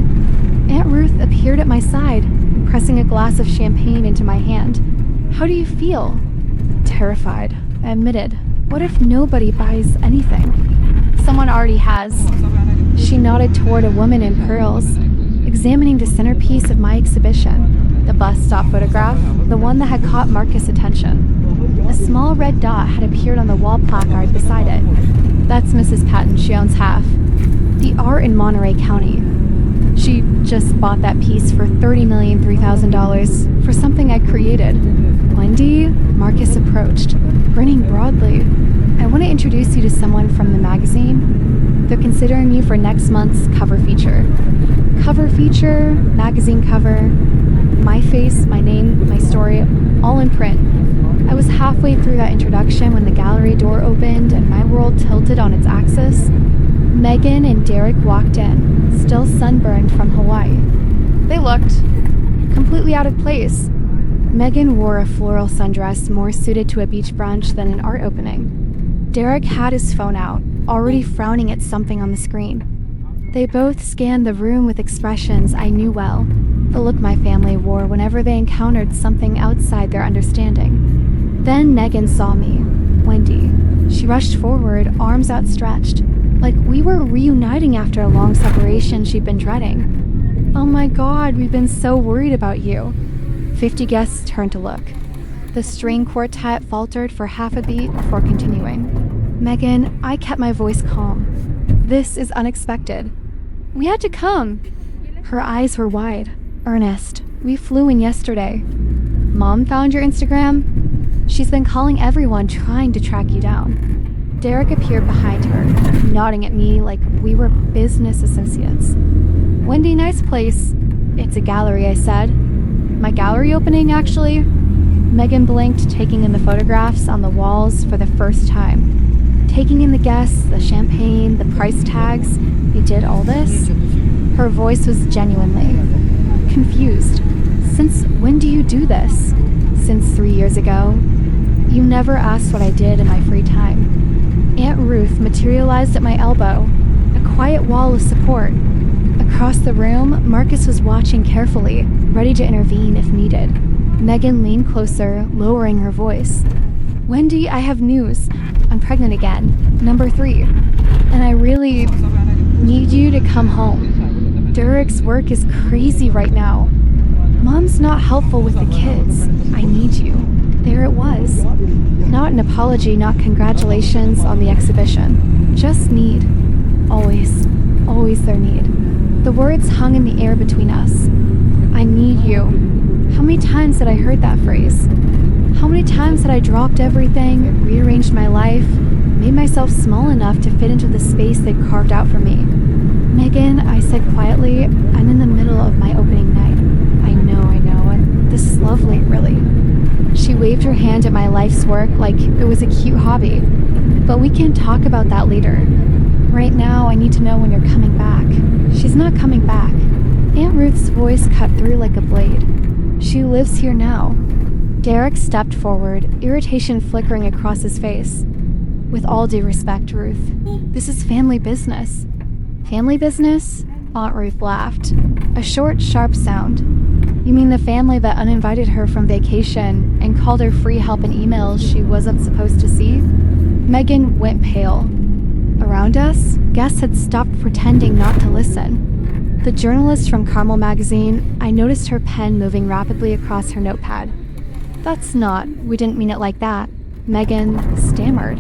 Speaker 1: Aunt Ruth appeared at my side, pressing a glass of champagne into my hand. How do you feel? Terrified, I admitted. What if nobody buys anything? Someone already has. She nodded toward a woman in pearls, examining the centerpiece of my exhibition, the bus stop photograph, the one that had caught Marcus' attention. A small red dot had appeared on the wall placard beside it. That's Mrs. Patton, she owns half. The art in Monterey County. She just bought that piece for $30,003,000 for something I created. Wendy, Marcus approached, grinning broadly. I want to introduce you to someone from the magazine. They're considering you for next month's cover feature. Cover feature, magazine cover, my face, my name, my story, all in print. I was halfway through that introduction when the gallery door opened and my world tilted on its axis. Megan and Derek walked in, still sunburned from Hawaii. They looked completely out of place. Megan wore a floral sundress more suited to a beach brunch than an art opening. Derek had his phone out, already frowning at something on the screen. They both scanned the room with expressions I knew well, the look my family wore whenever they encountered something outside their understanding. Then Megan saw me, Wendy. She rushed forward, arms outstretched, like we were reuniting after a long separation she'd been dreading. Oh my God, we've been so worried about you. 50 guests turned to look. The string quartet faltered for half a beat before continuing. Megan, I kept my voice calm. This is unexpected. We had to come. Her eyes were wide, earnest. We flew in yesterday. Mom found your Instagram? She's been calling everyone trying to track you down. Derek appeared behind her, nodding at me like we were business associates. Wendy, nice place. It's a gallery, I said. My gallery opening, actually? Megan blinked, taking in the photographs on the walls for the first time. Taking in the guests, the champagne, the price tags. They did all this? Her voice was genuinely confused. Since when do you do this? Since 3 years ago. You never asked what I did in my free time. Aunt Ruth materialized at my elbow, a quiet wall of support. Across the room, Marcus was watching carefully, ready to intervene if needed. Megan leaned closer, lowering her voice. Wendy, I have news. I'm pregnant again, number 3. And I really need you to come home. Derek's work is crazy right now. Mom's not helpful with the kids. I need you. There it was. Not an apology, not congratulations on the exhibition. Just need. Always, always their need. The words hung in the air between us. I need you. How many times had I heard that phrase? How many times had I dropped everything, rearranged my life, made myself small enough to fit into the space they'd carved out for me? Megan, I said quietly, I'm in the middle of my opening night. I know, and this is lovely, really. She waved her hand at my life's work like it was a cute hobby. But we can talk about that later. Right now, I need to know when you're coming back. She's not coming back. Aunt Ruth's voice cut through like a blade. She lives here now. Derek stepped forward, irritation flickering across his face. With all due respect, Ruth, this is family business. Family business? Aunt Ruth laughed. A short, sharp sound. You mean the family that uninvited her from vacation and called her free help in emails she wasn't supposed to see? Megan went pale. Around us, guests had stopped pretending not to listen. The journalist from Carmel magazine, I noticed her pen moving rapidly across her notepad. That's not, we didn't mean it like that. Megan stammered.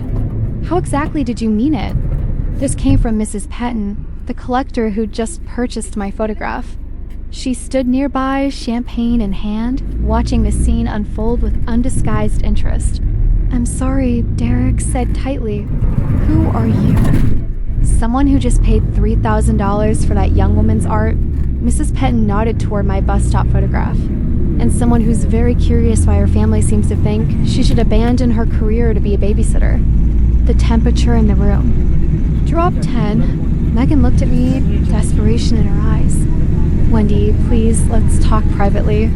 Speaker 1: How exactly did you mean it? This came from Mrs. Petton, the collector who'd just purchased my photograph. She stood nearby, champagne in hand, watching the scene unfold with undisguised interest. I'm sorry, Derek said tightly. Who are you? Someone who just paid $3,000 for that young woman's art? Mrs. Petton nodded toward my bus stop photograph. And someone who's very curious why her family seems to think she should abandon her career to be a babysitter. The temperature in the room. Drop 10. Megan looked at me, desperation in her eyes. Wendy, please, let's talk privately.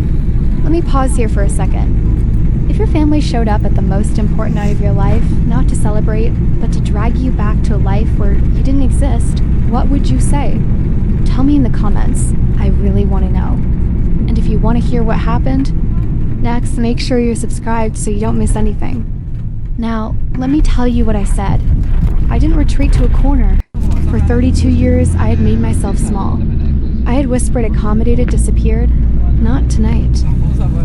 Speaker 1: Let me pause here for a second. If your family showed up at the most important night of your life, not to celebrate, but to drag you back to a life where you didn't exist, what would you say? Tell me in the comments. I really want to know. And if you want to hear what happened, next, make sure you're subscribed so you don't miss anything. Now, let me tell you what I said. I didn't retreat to a corner. For 32 years, I had made myself small. I had whispered accommodated, disappeared. Not tonight.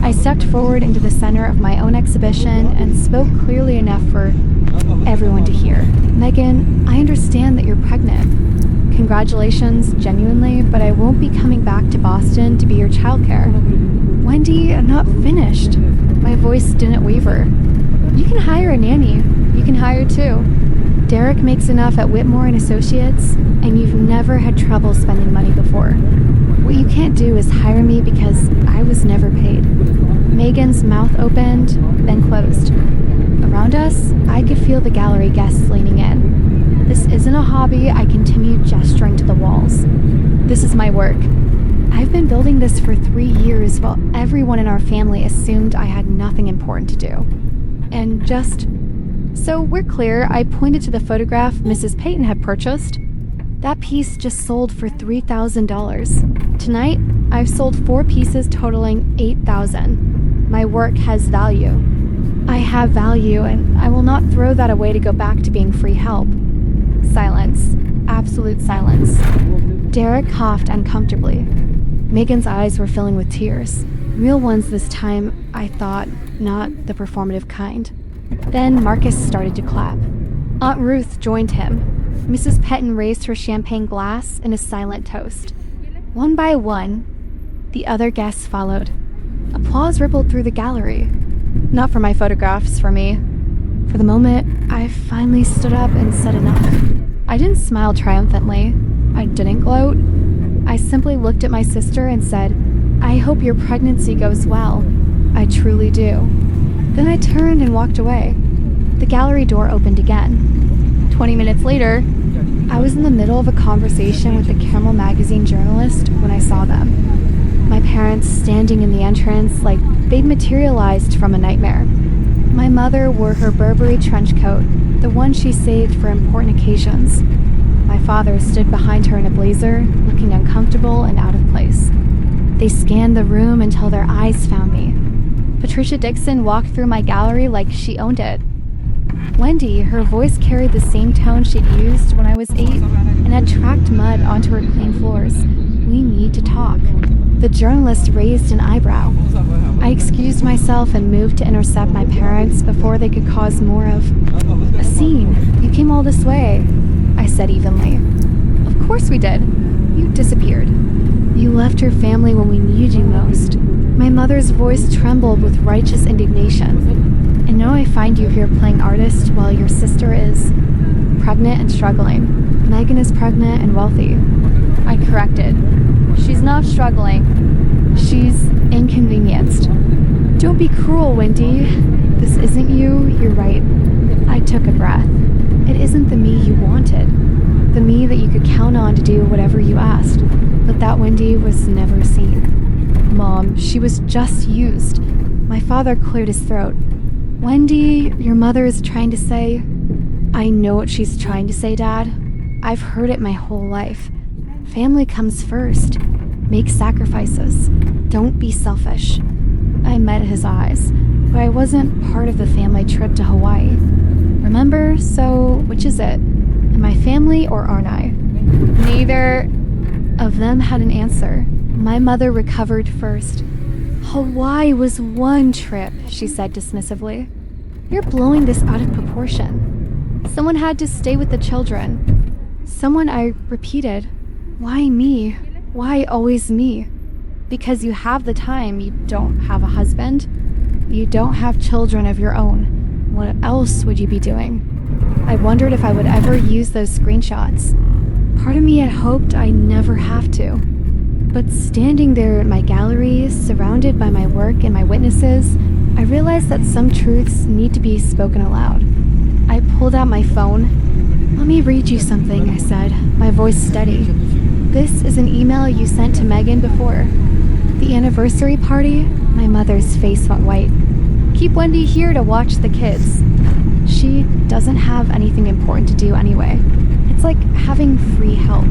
Speaker 1: I stepped forward into the center of my own exhibition and spoke clearly enough for everyone to hear. Megan, I understand that you're pregnant. Congratulations, genuinely, but I won't be coming back to Boston to be your childcare. Wendy, I'm not finished. My voice didn't waver. You can hire a nanny. You can hire two. Derek makes enough at Whitmore & Associates, and you've never had trouble spending money before. What you can't do is hire me because I was never paid. Megan's mouth opened, then closed. Around us, I could feel the gallery guests leaning in. This isn't a hobby, I continued gesturing to the walls. This is my work. I've been building this for 3 years while everyone in our family assumed I had nothing important to do. And just so we're clear, I pointed to the photograph Mrs. Peyton had purchased. That piece just sold for $3,000. Tonight, I've sold 4 pieces totaling $8,000. My work has value. I have value, and I will not throw that away to go back to being free help. Silence. Absolute silence. Derek coughed uncomfortably. Megan's eyes were filling with tears. Real ones this time, I thought, not the performative kind. Then Marcus started to clap. Aunt Ruth joined him. Mrs. Petton raised her champagne glass in a silent toast. One by one, the other guests followed. Applause rippled through the gallery. Not for my photographs, for me. For the moment, I finally stood up and said enough. I didn't smile triumphantly. I didn't gloat. I simply looked at my sister and said, I hope your pregnancy goes well. I truly do. Then I turned and walked away. The gallery door opened again. 20 minutes later, I was in the middle of a conversation with the Carmel magazine journalist when I saw them. My parents standing in the entrance like they'd materialized from a nightmare. My mother wore her Burberry trench coat, the one she saved for important occasions. My father stood behind her in a blazer, looking uncomfortable and out of place. They scanned the room until their eyes found me. Patricia Dixon walked through my gallery like she owned it. Wendy, her voice carried the same tone she'd used when I was 8 and had tracked mud onto her clean floors. We need to talk. The journalist raised an eyebrow. I excused myself and moved to intercept my parents before they could cause more of a scene. You came all this way, I said evenly. Of course we did. You disappeared. You left your family when we needed you most. My mother's voice trembled with righteous indignation. And now I find you here playing artist while your sister is pregnant and struggling. Megan is pregnant and wealthy. I corrected. She's not struggling. She's inconvenienced. Don't be cruel, Wendy. This isn't you, you're right. I took a breath. It isn't the me you wanted. The me that you could count on to do whatever you asked. But that Wendy was never seen. Mom, she was just used. My father cleared his throat. Wendy, your mother is trying to say... I know what she's trying to say, Dad. I've heard it my whole life. Family comes first. Make sacrifices. Don't be selfish. I met his eyes, but I wasn't part of the family trip to Hawaii. Remember? So, which is it? Am I family or aren't I? Neither of them had an answer. My mother recovered first. Hawaii was one trip, she said dismissively. You're blowing this out of proportion. Someone had to stay with the children. Someone, I repeated. Why me? Why always me? Because you have the time, you don't have a husband. You don't have children of your own. What else would you be doing? I wondered if I would ever use those screenshots. Part of me had hoped I'd never have to. But standing there in my gallery, surrounded by my work and my witnesses, I realized that some truths need to be spoken aloud. I pulled out my phone. Let me read you something, I said, my voice steady. This is an email you sent to Megan before. The anniversary party, my mother's face went white. Keep Wendy here to watch the kids. She doesn't have anything important to do anyway. It's like having free help.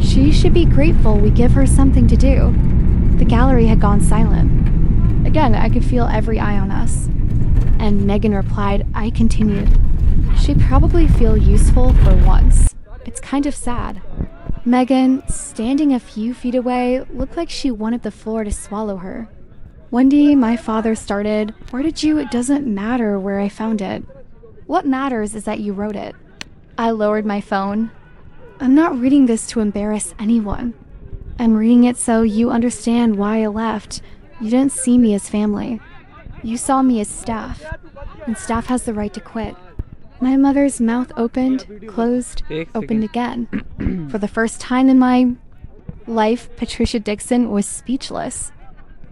Speaker 1: She should be grateful we give her something to do. The gallery had gone silent. Again, I could feel every eye on us. And Megan replied, I continued. She'd probably feel useful for once. It's kind of sad. Megan, standing a few feet away, looked like she wanted the floor to swallow her. Wendy, my father started, where did you? It doesn't matter where I found it. What matters is that you wrote it. I lowered my phone. I'm not reading this to embarrass anyone. I'm reading it so you understand why I left. You didn't see me as family. You saw me as staff, and staff has the right to quit. My mother's mouth opened, closed, opened again. For the first time in my life, Patricia Dixon was speechless.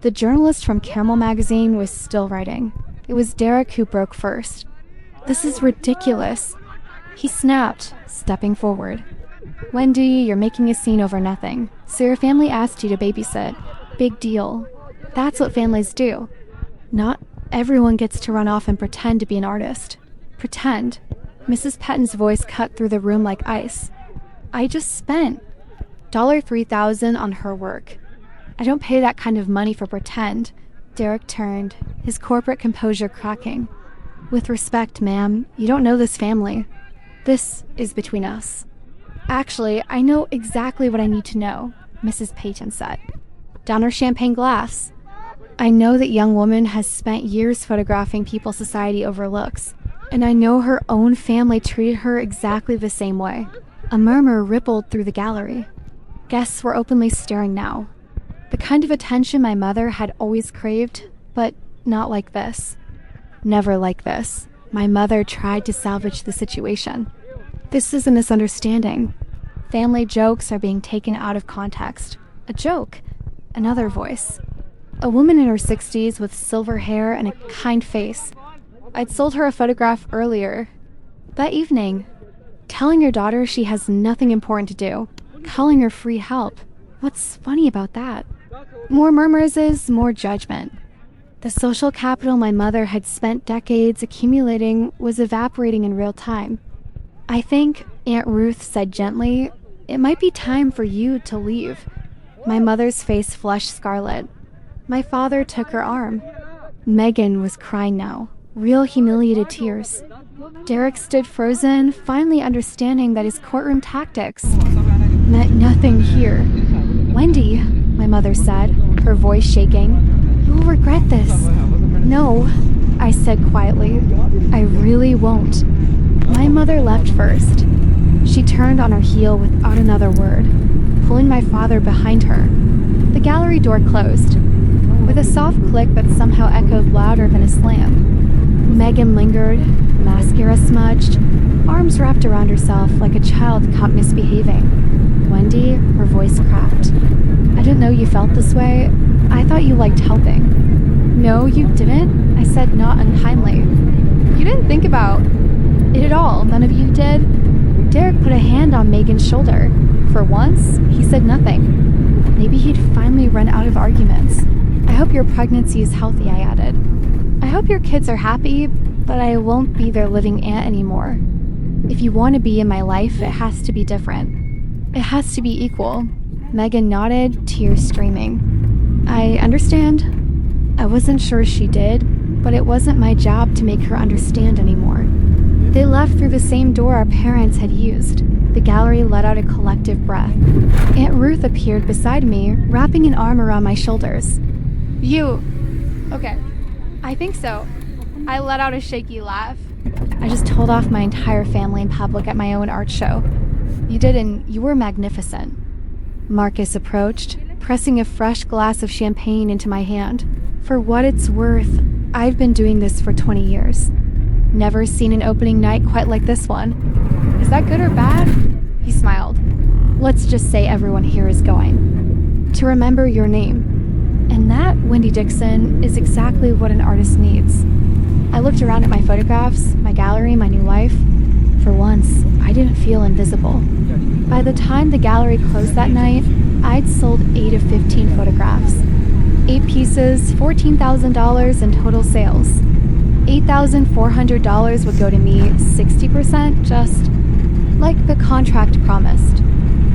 Speaker 1: The journalist from Caramel magazine was still writing. It was Derek who broke first. This is ridiculous. He snapped, stepping forward. Wendy, you're making a scene over nothing. So your family asked you to babysit. Big deal. That's what families do. Not everyone gets to run off and pretend to be an artist. Pretend. Mrs. Petton's voice cut through the room like ice. I just spent $3,000 on her work. I don't pay that kind of money for pretend. Derek turned, his corporate composure cracking. With respect, ma'am, you don't know this family. This is between us. Actually, I know exactly what I need to know, Mrs. Peyton said. Down her champagne glass. I know that young woman has spent years photographing people society overlooks, and I know her own family treated her exactly the same way. A murmur rippled through the gallery. Guests were openly staring now. The kind of attention my mother had always craved, but not like this. Never like this. My mother tried to salvage the situation. This is a misunderstanding. Family jokes are being taken out of context. A joke. Another voice. A woman in her 60s with silver hair and a kind face. I'd sold her a photograph earlier. That evening. Telling your daughter she has nothing important to do. Calling her free help. What's funny about that? More murmurs is more judgment. The social capital my mother had spent decades accumulating was evaporating in real time. I think, Aunt Ruth said gently, it might be time for you to leave. My mother's face flushed scarlet. My father took her arm. Megan was crying now, real humiliated tears. Derek stood frozen, finally understanding that his courtroom tactics meant nothing here. Wendy, my mother said, her voice shaking, you will regret this. No, I said quietly. I really won't. My mother left first. She turned on her heel without another word, pulling my father behind her. The gallery door closed, with a soft click that somehow echoed louder than a slam. Megan lingered, mascara smudged, arms wrapped around herself like a child caught misbehaving. Wendy, her voice cracked. I didn't know you felt this way. I thought you liked helping. No, you didn't, I said, not unkindly. You didn't think about it at all. None of you did. Derek put a hand on Megan's shoulder. For once, he said nothing. Maybe he'd finally run out of arguments. I hope your pregnancy is healthy, I added. I hope your kids are happy, but I won't be their living aunt anymore. If you want to be in my life, it has to be different. It has to be equal. Megan nodded, tears streaming. I understand. I wasn't sure she did, but it wasn't my job to make her understand anymore. They left through the same door our parents had used. The gallery let out a collective breath. Aunt Ruth appeared beside me, wrapping an arm around my shoulders. You. Okay. I think so. I let out a shaky laugh. I just told off my entire family in public at my own art show. You did, and you were magnificent. Marcus approached, pressing a fresh glass of champagne into my hand. For what it's worth, I've been doing this for 20 years. Never seen an opening night quite like this one. Is that good or bad? He smiled. Let's just say everyone here is going to remember your name. And that, Wendy Dixon, is exactly what an artist needs. I looked around at my photographs, my gallery, my new life. For once, I didn't feel invisible. By the time the gallery closed that night, I'd sold 8 of 15 photographs. 8 pieces, $14,000 in total sales. $8,400 would go to me, 60%, just like the contract promised.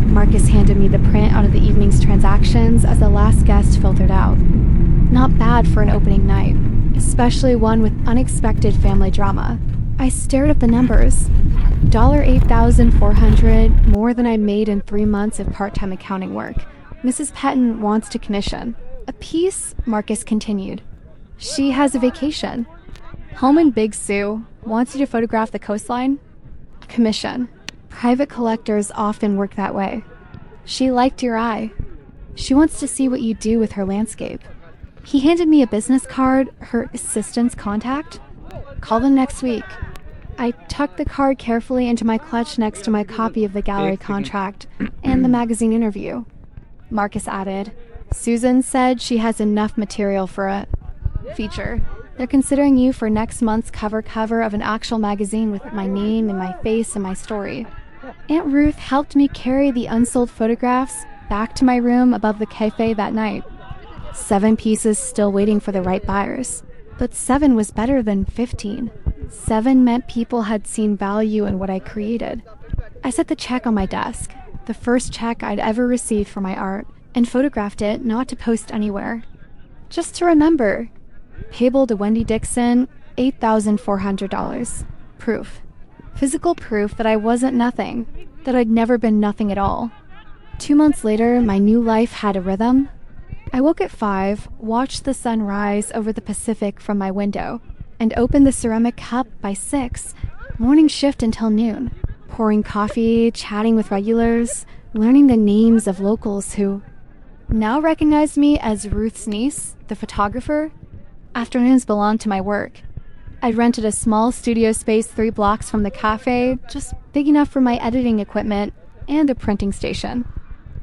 Speaker 1: Marcus handed me the print out of the evening's transactions as the last guest filtered out. Not bad for an opening night, especially one with unexpected family drama. I stared at the numbers. $8,400, more than I made in 3 months of part-time accounting work. Mrs. Pettin wants to commission. A piece, Marcus continued. She has a vacation. Home in Big Sioux wants you to photograph the coastline. Commission. Private collectors often work that way. She liked your eye. She wants to see what you do with her landscape. He handed me a business card, her assistant's contact. Call them next week. I tucked the card carefully into my clutch next to my copy of the gallery contract and the magazine interview. Marcus added, Susan said she has enough material for a feature. They're considering you for next month's cover of an actual magazine with my name and my face and my story. Aunt Ruth helped me carry the unsold photographs back to my room above the cafe that night. 7 pieces still waiting for the right buyers. But 7 was better than 15. 7 meant people had seen value in what I created. I set the check on my desk, the first check I'd ever received for my art, and photographed it not to post anywhere. Just to remember. Payable to Wendy Dixon, $8,400. Proof. Physical proof that I wasn't nothing, that I'd never been nothing at all. 2 months later, my new life had a rhythm. I woke at 5, watched the sun rise over the Pacific from my window, and opened the ceramic cup by 6, morning shift until noon, pouring coffee, chatting with regulars, learning the names of locals who now recognized me as Ruth's niece, the photographer. Afternoons belonged to my work. I'd rented a small studio space 3 blocks from the cafe, just big enough for my editing equipment and a printing station.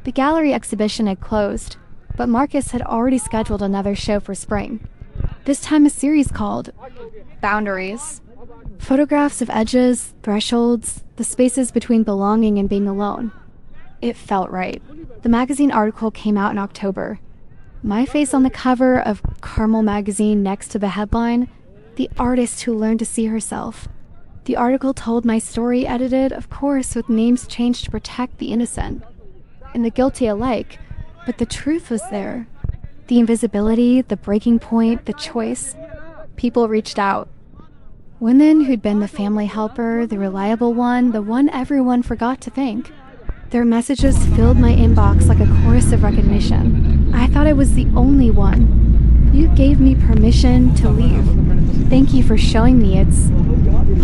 Speaker 1: The gallery exhibition had closed, but Marcus had already scheduled another show for spring. This time a series called Boundaries. Photographs of edges, thresholds, the spaces between belonging and being alone. It felt right. The magazine article came out in October. My face on the cover of Carmel magazine next to the headline, The Artist Who Learned to See Herself. The article told my story, edited, of course, with names changed to protect the innocent and the guilty alike, but the truth was there. The invisibility, the breaking point, the choice. People reached out. Women who'd been the family helper, the reliable one, the one everyone forgot to thank. Their messages filled my inbox like a chorus of recognition. I thought I was the only one. You gave me permission to leave. Thank you for showing me it's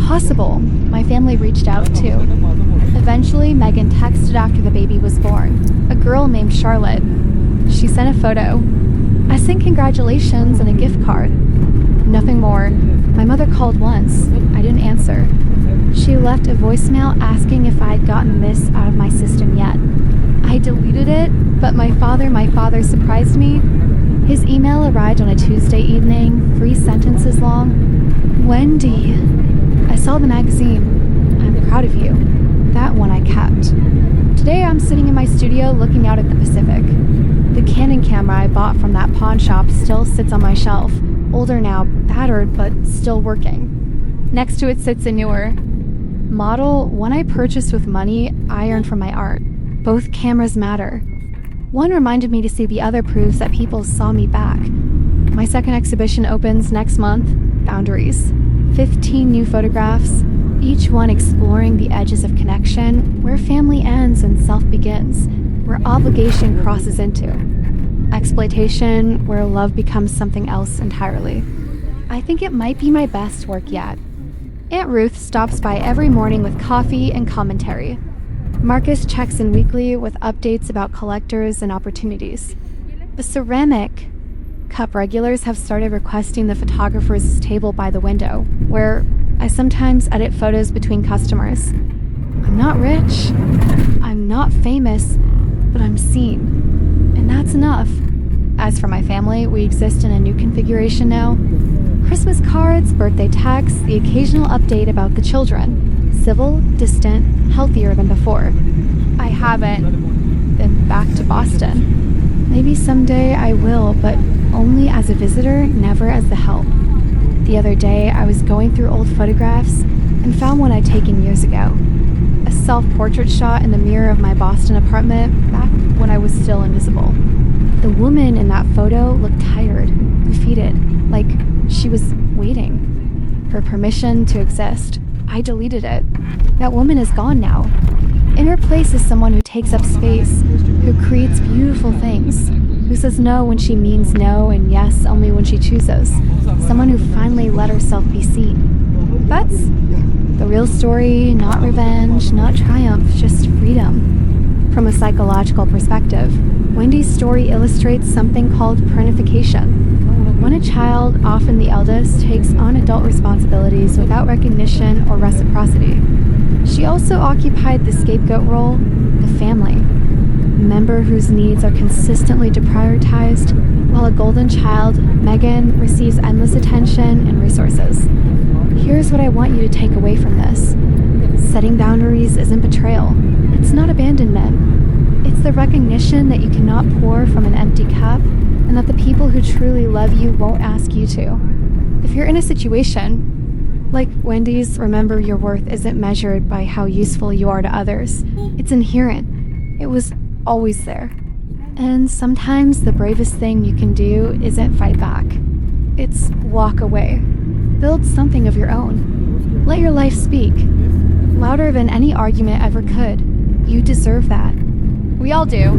Speaker 1: possible. My family reached out too. Eventually, Megan texted after the baby was born. A girl named Charlotte. She sent a photo. I sent congratulations and a gift card. Nothing more. My mother called once. I didn't answer. She left a voicemail asking if I'd gotten this out of my system yet. I deleted it, but my father surprised me. His email arrived on a Tuesday evening, 3 sentences long. Wendy, I saw the magazine. I'm proud of you. that one I kept. Today I'm sitting in my studio looking out at the Pacific. The Canon camera I bought from that pawn shop still sits on my shelf, older now, battered, but still working. Next to it sits a newer model, one I purchased with money I earned from my art. Both cameras matter. One reminded me to see the other proves that people saw me back. My second exhibition opens next month, Boundaries. 15 new photographs, each one exploring the edges of connection, where family ends and self begins, where obligation crosses into exploitation, where love becomes something else entirely. I think it might be my best work yet. Aunt Ruth stops by every morning with coffee and commentary. Marcus checks in weekly with updates about collectors and opportunities. The ceramic cup regulars have started requesting the photographer's table by the window, where I sometimes edit photos between customers. I'm not rich, I'm not famous, but I'm seen. And that's enough. As for my family, we exist in a new configuration now. Christmas cards, birthday texts, the occasional update about the children. Civil, distant, healthier than before. I haven't been back to Boston. Maybe someday I will, but only as a visitor, never as the help. The other day, I was going through old photographs and found one I'd taken years ago. A self-portrait shot in the mirror of my Boston apartment back when I was still invisible. The woman in that photo looked tired, defeated, like she was waiting for permission to exist. I deleted it. That woman is gone now. In her place is someone who takes up space, who creates beautiful things, who says no when she means no and yes only when she chooses. Someone who finally let herself be seen. That's the real story, not revenge, not triumph, just freedom. From a psychological perspective, Wendy's story illustrates something called parentification. When a child, often the eldest, takes on adult responsibilities without recognition or reciprocity. She also occupied the scapegoat role, the family, a member whose needs are consistently deprioritized, while a golden child, Megan, receives endless attention and resources. Here's what I want you to take away from this. Setting boundaries isn't betrayal. It's not abandonment. It's the recognition that you cannot pour from an empty cup, and that the people who truly love you won't ask you to. If you're in a situation like Wendy's, remember your worth isn't measured by how useful you are to others. It's inherent. It was always there. And sometimes the bravest thing you can do isn't fight back. It's walk away. Build something of your own. Let your life speak. Louder than any argument ever could. You deserve that. We all do.